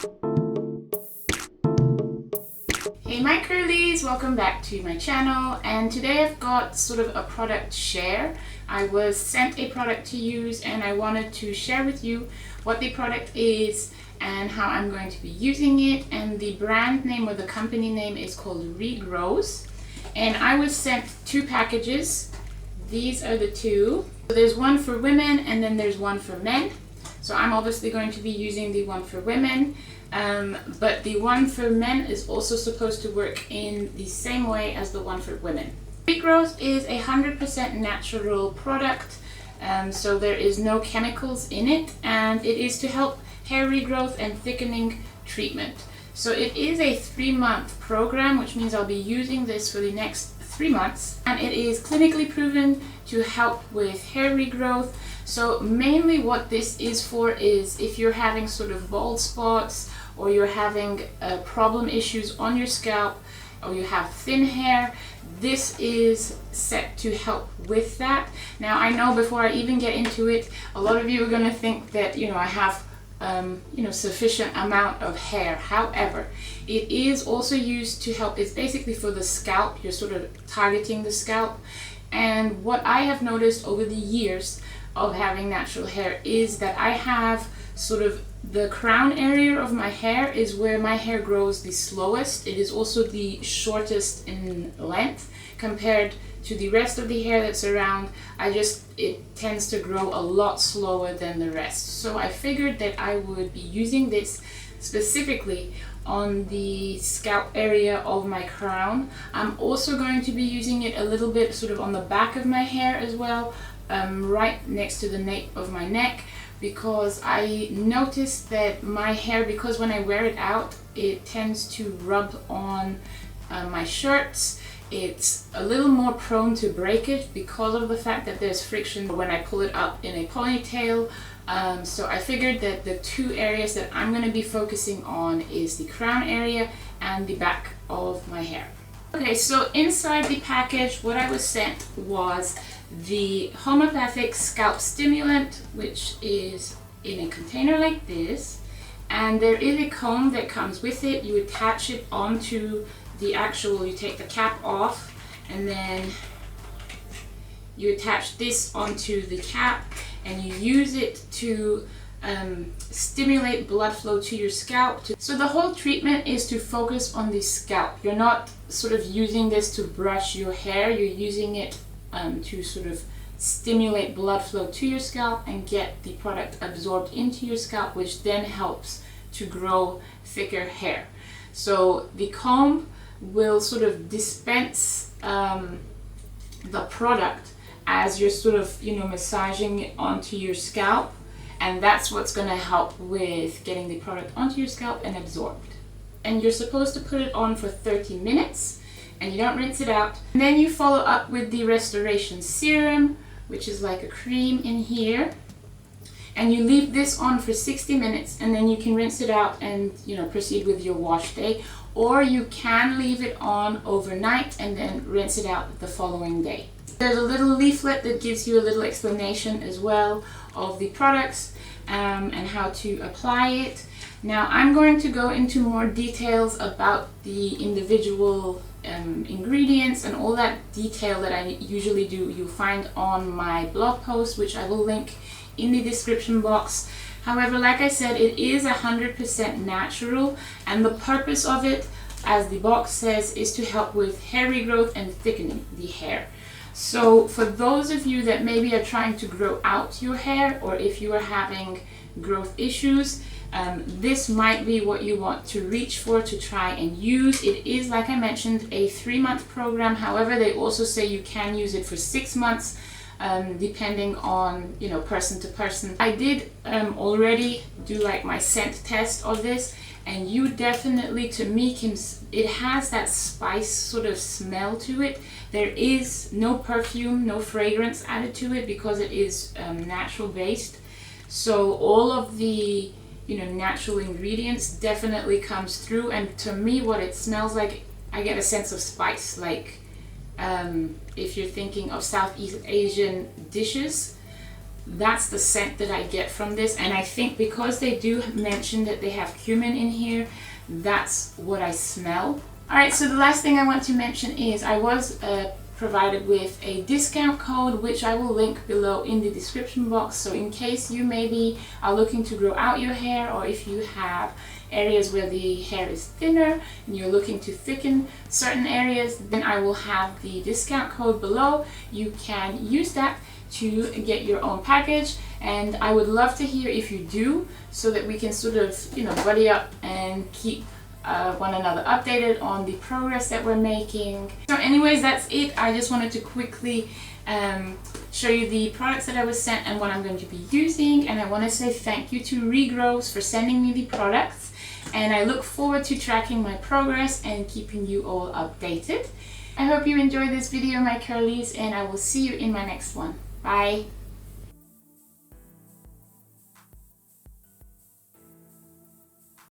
Hey Maicurlies, welcome back to my channel, and today I've got sort of a product share. I was sent a product to use and I wanted to share with you what the product is and how I'm going to be using it, and the brand name or the company name is called Regrowz. And I was sent 2 packages. These are the 2. So there's one for women and then there's one for men. So I'm obviously going to be using the one for women, but the one for men is also supposed to work in the same way as the one for women. Regrowz is a 100% natural product, so there is no chemicals in it, and it is to help hair regrowth and thickening treatment. So it is a 3-month program, which means I'll be using this for the next 3 months, and it is clinically proven to help with hair regrowth. So mainly what this is for is if you're having sort of bald spots, or you're having problem issues on your scalp, or you have thin hair, this is set to help with that. Now I know before I even get into it, a lot of you are going to think that I have sufficient amount of hair. However, it is also used to help. It's basically for the scalp. You're sort of targeting the scalp. And what I have noticed over the years of having natural hair is that I have sort of the crown area of my hair is where my hair grows the slowest. It is also the shortest in length compared to the rest of the hair that's around. It tends to grow a lot slower than the rest. So I figured that I would be using this specifically on the scalp area of my crown. I'm also going to be using it a little bit sort of on the back of my hair as well, right next to the nape of my neck, because I noticed that my hair, because when I wear it out, it tends to rub on my shirts. It's a little more prone to breakage because of the fact that there's friction when I pull it up in a ponytail. So I figured that the 2 areas that I'm going to be focusing on is the crown area and the back of my hair. Okay, so inside the package, what I was sent was the Homeopathic Scalp Stimulant, which is in a container like this, and there is a comb that comes with it. You attach it onto the actual, you take the cap off, and then you attach this onto the cap, and you use it to stimulate blood flow to your scalp. So the whole treatment is to focus on the scalp. You're not sort of using this to brush your hair, you're using it to sort of stimulate blood flow to your scalp and get the product absorbed into your scalp, which then helps to grow thicker hair. So the comb will sort of dispense the product as you're sort of massaging it onto your scalp, and that's what's going to help with getting the product onto your scalp and absorbed. And you're supposed to put it on for 30 minutes, and you don't rinse it out. And then you follow up with the restoration serum, which is like a cream in here, and you leave this on for 60 minutes, and then you can rinse it out and proceed with your wash day, or you can leave it on overnight and then rinse it out the following day. There's a little leaflet that gives you a little explanation as well of the products and how to apply it. Now I'm going to go into more details about the individual ingredients and all that detail that I usually do. You'll find on my blog post, which I will link in the description box. However, like I said, it is 100% natural, and the purpose of it, as the box says, is to help with hair regrowth and thickening the hair. So for those of you that maybe are trying to grow out your hair, or if you are having growth issues, this might be what you want to reach for, to try and use. It is, like I mentioned, a 3-month program. However, they also say you can use it for 6 months, depending on person to person. I did already do like my scent test of this, and you definitely, to me, it has that spice sort of smell to it. There is no perfume, no fragrance added to it because it is natural based. So all of the natural ingredients definitely comes through, and to me what it smells like, I get a sense of spice, like if you're thinking of Southeast Asian dishes, that's the scent that I get from this. And I think because they do mention that they have cumin in here, that's what I smell. Alright, so the last thing I want to mention is I was provided with a discount code, which I will link below in the description box. So in case you maybe are looking to grow out your hair, or if you have areas where the hair is thinner and you're looking to thicken certain areas, then I will have the discount code below. You can use that to get your own package, and I would love to hear if you do, so that we can sort of, you know, buddy up and keep one another updated on the progress that we're making. So anyways, that's it. I just wanted to quickly show you the products that I was sent and what I'm going to be using, and I want to say thank you to Regrowz for sending me the products, and I look forward to tracking my progress and keeping you all updated. I hope you enjoyed this video, my curlies, and I will see you in my next one. Bye!